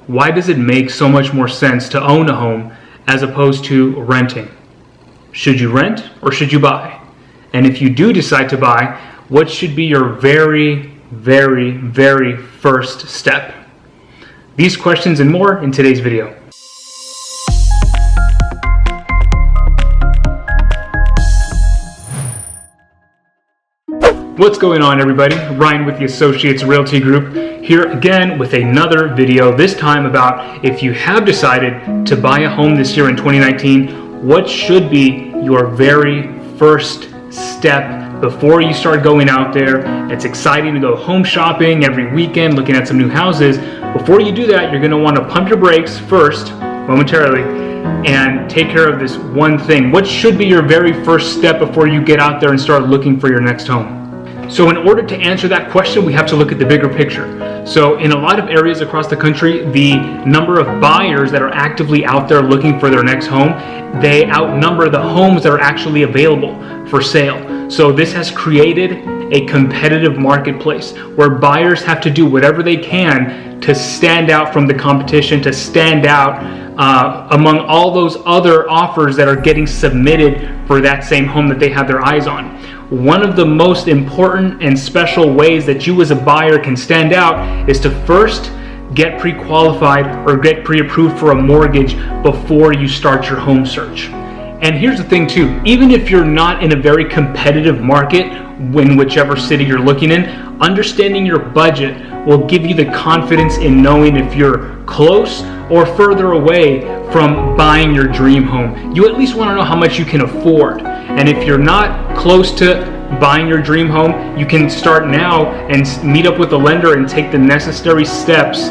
Why does it make so much more sense to own a home as opposed to renting? Should you rent or should you buy? And if you do decide to buy, what should be your very, very, very first step? These questions and more in today's video. What's going on, everybody? Ryan with the Associates Realty Group here again with another video, this time about if you have decided to buy a home this year in 2019, what should be your very first step before you start going out there. It's exciting to go home shopping every weekend, looking at some new houses. Before you do that, you're going to want to pump your brakes first, momentarily, and take care of this one thing. What should be your very first step before you get out there and start looking for your next home? So in order to answer that question, we have to look at the bigger picture. So in a lot of areas across the country, the number of buyers that are actively out there looking for their next home, they outnumber the homes that are actually available for sale. So this has created a competitive marketplace where buyers have to do whatever they can to stand out from the competition, to stand out among all those other offers that are getting submitted for that same home that they have their eyes on. One of the most important and special ways that you as a buyer can stand out is to first get pre-qualified or get pre-approved for a mortgage before you start your home search. And here's the thing too, even if you're not in a very competitive market in whichever city you're looking in, understanding your budget will give you the confidence in knowing if you're close or further away from buying your dream home. You at least want to know how much you can afford. And if you're not close to buying your dream home, you can start now and meet up with a lender and take the necessary steps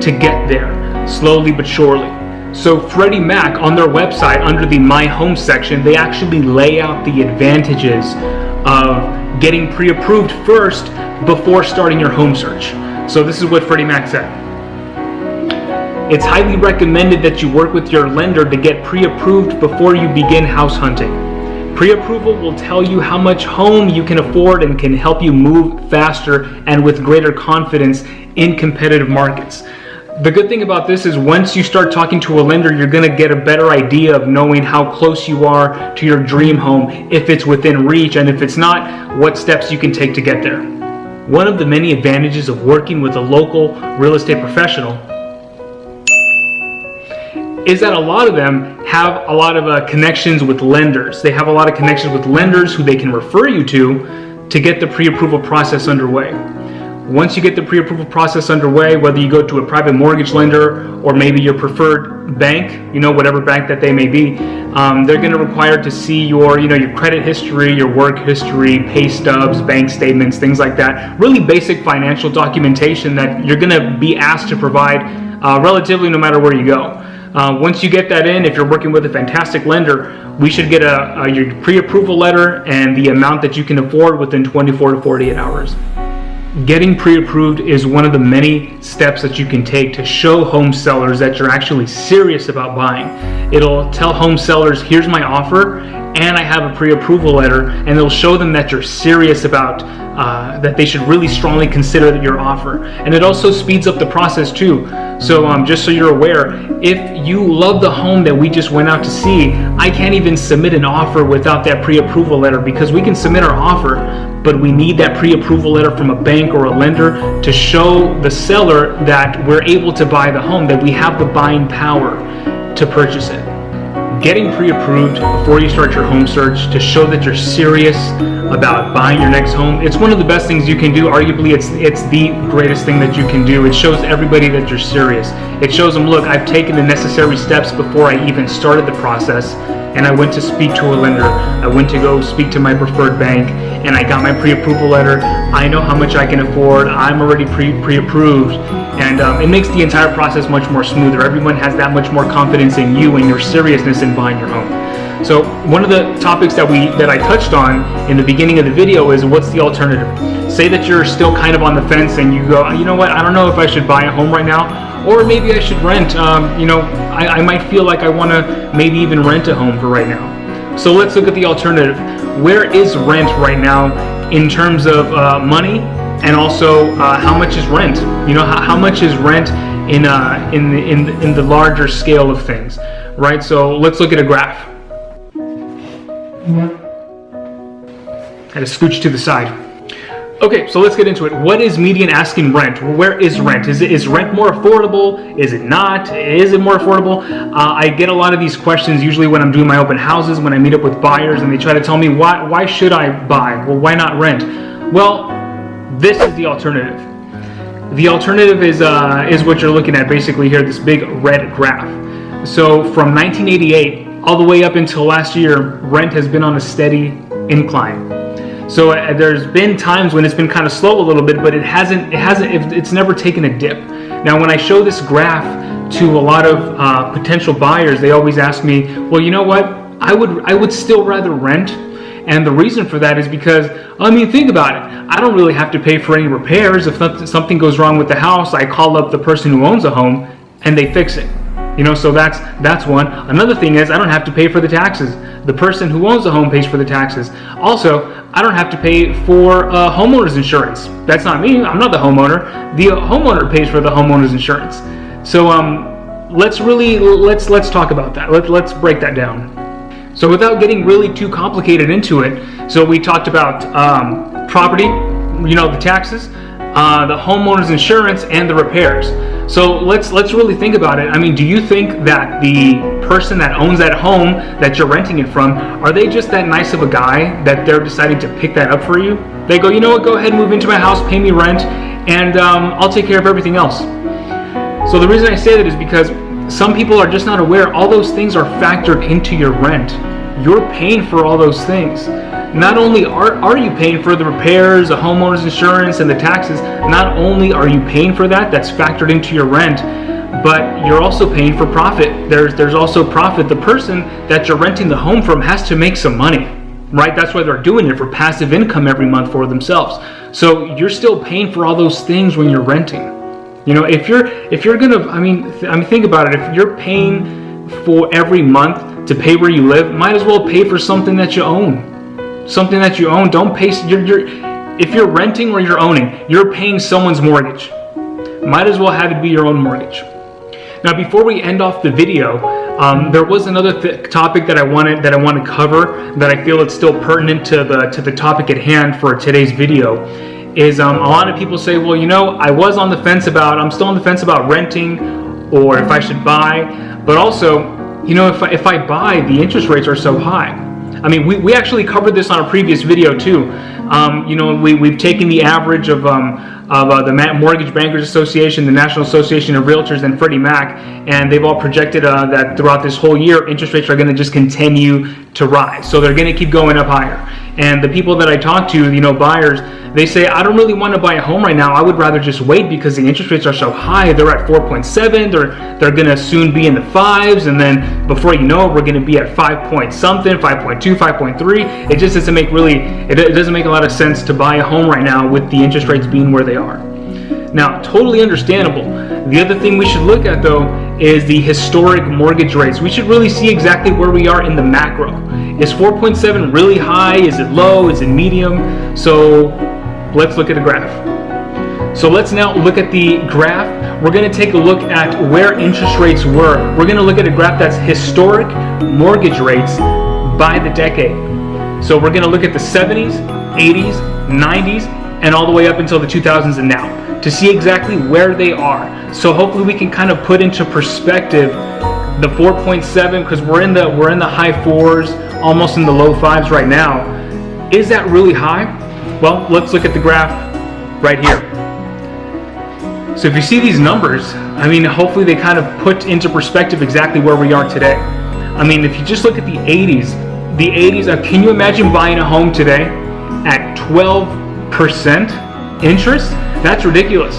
to get there, slowly but surely. So Freddie Mac, on their website, under the My Home section, they actually lay out the advantages of getting pre-approved first before starting your home search. So this is what Freddie Mac said. It's highly recommended that you work with your lender to get pre-approved before you begin house hunting. Pre-approval will tell you how much home you can afford and can help you move faster and with greater confidence in competitive markets. The good thing about this is once you start talking to a lender, you're going to get a better idea of knowing how close you are to your dream home, if it's within reach, and if it's not, what steps you can take to get there. One of the many advantages of working with a local real estate professional is that a lot of them have a lot of connections with lenders. They have a lot of connections with lenders who they can refer you to get the pre-approval process underway. Once you get the pre-approval process underway, whether you go to a private mortgage lender or maybe your preferred bank, whatever bank that they may be, they're going to require to see your credit history, your work history, pay stubs, bank statements, things like that. Really basic financial documentation that you're going to be asked to provide relatively no matter where you go. Once you get that in, if you're working with a fantastic lender, we should get your pre-approval letter and the amount that you can afford within 24 to 48 hours. Getting pre-approved is one of the many steps that you can take to show home sellers that you're actually serious about buying. It'll tell home sellers, here's my offer, and I have a pre-approval letter, and it'll show them that you're serious about that they should really strongly consider your offer. And it also speeds up the process too. So just so you're aware, if you love the home that we just went out to see, I can't even submit an offer without that pre-approval letter, because we can submit our offer, but we need that pre-approval letter from a bank or a lender to show the seller that we're able to buy the home, that we have the buying power to purchase it. Getting pre-approved before you start your home search to show that you're serious about buying your next home, it's one of the best things you can do. Arguably, it's the greatest thing that you can do. It shows everybody that you're serious. It shows them, look, I've taken the necessary steps before I even started the process, and I went to speak to a lender. I went to go speak to my preferred bank, and I got my pre-approval letter. I know how much I can afford. I'm already pre-approved, and it makes the entire process much more smoother. Everyone has that much more confidence in you and your seriousness in buying your home. So one of the topics that I touched on in the beginning of the video is, what's the alternative? Say that you're still kind of on the fence and you go, you know what, I don't know if I should buy a home right now, or maybe I should rent. I might feel like I want to maybe even rent a home for right now. So let's look at the alternative. Where is rent right now in terms of money, and also how much is rent? How much is rent in the larger scale of things, right? So let's look at a graph. Had to scooch to the side. Okay, so let's get into it. What is median asking rent? Where is rent? Is rent more affordable? Is it not? Is it more affordable? I get a lot of these questions usually when I'm doing my open houses, when I meet up with buyers, and they try to tell me, why should I buy? Well, why not rent? Well, this is the alternative. The alternative is what you're looking at basically here, this big red graph. So from 1988 all the way up until last year, rent has been on a steady incline. So there's been times when it's been kind of slow a little bit, but it's never taken a dip. Now, when I show this graph to a lot of potential buyers, they always ask me, well, you know what? I would still rather rent. And the reason for that is because, I mean, think about it. I don't really have to pay for any repairs. If something goes wrong with the house, I call up the person who owns the home and they fix it. So that's one. Another thing is I don't have to pay for the taxes. The person who owns the home pays for the taxes. Also, I don't have to pay for homeowner's insurance. That's not me. I'm not the homeowner. The homeowner pays for the homeowner's insurance. So let's talk about that. Let's break that down. So without getting really too complicated into it, so we talked about property, the taxes, the homeowner's insurance, and the repairs. So let's really think about it. I mean, do you think that the person that owns that home that you're renting it from, are they just that nice of a guy that they're deciding to pick that up for you? They go, you know what, go ahead, move into my house, pay me rent, and I'll take care of everything else. So the reason I say that is because some people are just not aware all those things are factored into your rent. You're paying for all those things. Not only are you paying for the repairs, the homeowner's insurance, and the taxes, not only are you paying for that's factored into your rent, but you're also paying for profit. There's also profit. The person that you're renting the home from has to make some money, right? That's why they're doing it, for passive income every month for themselves. So you're still paying for all those things when you're renting. If you're gonna, I mean, think about it. If you're paying for every month to pay where you live, might as well pay for something that you own. Something that you own. Don't pay. If you're renting or you're owning, you're paying someone's mortgage. Might as well have it be your own mortgage. Now, before we end off the video, there was another topic that I want to cover that I feel it's still pertinent to the topic at hand for today's video. Is a lot of people say, well, I'm still on the fence about renting or if I should buy, but also, if I buy, the interest rates are so high. I mean, we actually covered this on a previous video too. We've taken the average of the Mortgage Bankers Association, the National Association of Realtors, and Freddie Mac, and they've all projected that throughout this whole year, interest rates are going to just continue to rise. So they're going to keep going up higher. And the people that I talk to, buyers, they say, I don't really want to buy a home right now. I would rather just wait because the interest rates are so high. They're at 4.7. They're going to soon be in the 5s. And then before you know it, we're going to be at 5 point something, 5.2, 5.3. It just doesn't make it doesn't make a lot of sense to buy a home right now with the interest rates being where they are. Now, totally understandable. The other thing we should look at, though, is the historic mortgage rates. We should really see exactly where we are in the macro. Is 4.7 really high? Is it low? Is it medium? So let's look at a graph. So let's now look at the graph. We're going to take a look at where interest rates were. We're going to look at a graph that's historic mortgage rates by the decade. So we're going to look at the 70s, 80s, 90s, and all the way up until the 2000s and now, to see exactly where they are. So hopefully we can kind of put into perspective the 4.7, because we're in the high 4s, almost in the low 5s right now. Is that really high? Well, let's look at the graph right here. So if you see these numbers, I mean, hopefully they kind of put into perspective exactly where we are today. I mean, if you just look at the 80s, can you imagine buying a home today at 12% interest? That's ridiculous.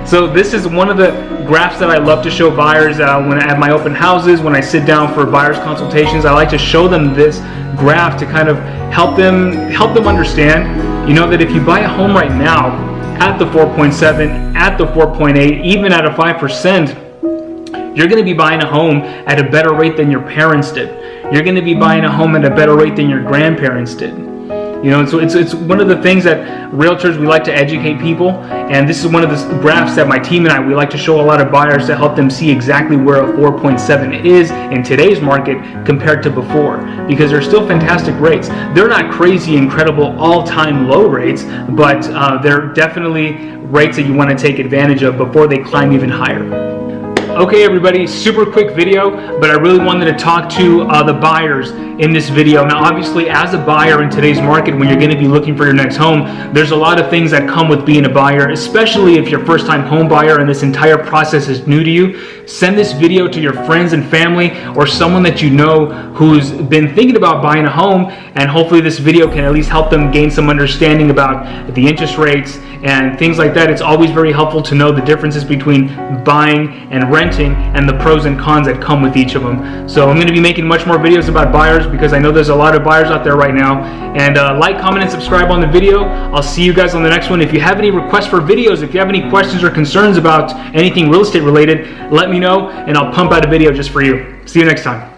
So this is one of the graphs that I love to show buyers when at my open houses, when I sit down for buyers consultations. I like to show them this graph to kind of help them understand, that if you buy a home right now at the 4.7, at the 4.8, even at a 5%, you're going to be buying a home at a better rate than your parents did. You're going to be buying a home at a better rate than your grandparents did. You know, so it's one of the things that realtors, we like to educate people, and this is one of the graphs that my team and I, we like to show a lot of buyers to help them see exactly where a 4.7 is in today's market compared to before, because they're still fantastic rates. They're not crazy, incredible, all-time low rates, but they're definitely rates that you want to take advantage of before they climb even higher. Okay everybody, super quick video, but I really wanted to talk to the buyers in this video. Now obviously, as a buyer in today's market, when you're going to be looking for your next home, there's a lot of things that come with being a buyer, especially if you're a first-time home buyer and this entire process is new to you. Send this video to your friends and family or someone that you know who's been thinking about buying a home, and hopefully this video can at least help them gain some understanding about the interest rates and things like that. It's always very helpful to know the differences between buying and renting and the pros and cons that come with each of them. So I'm going to be making much more videos about buyers because I know there's a lot of buyers out there right now. And like, comment, and subscribe on the video. I'll see you guys on the next one. If you have any requests for videos, if you have any questions or concerns about anything real estate related, let me know and I'll pump out a video just for you. See you next time.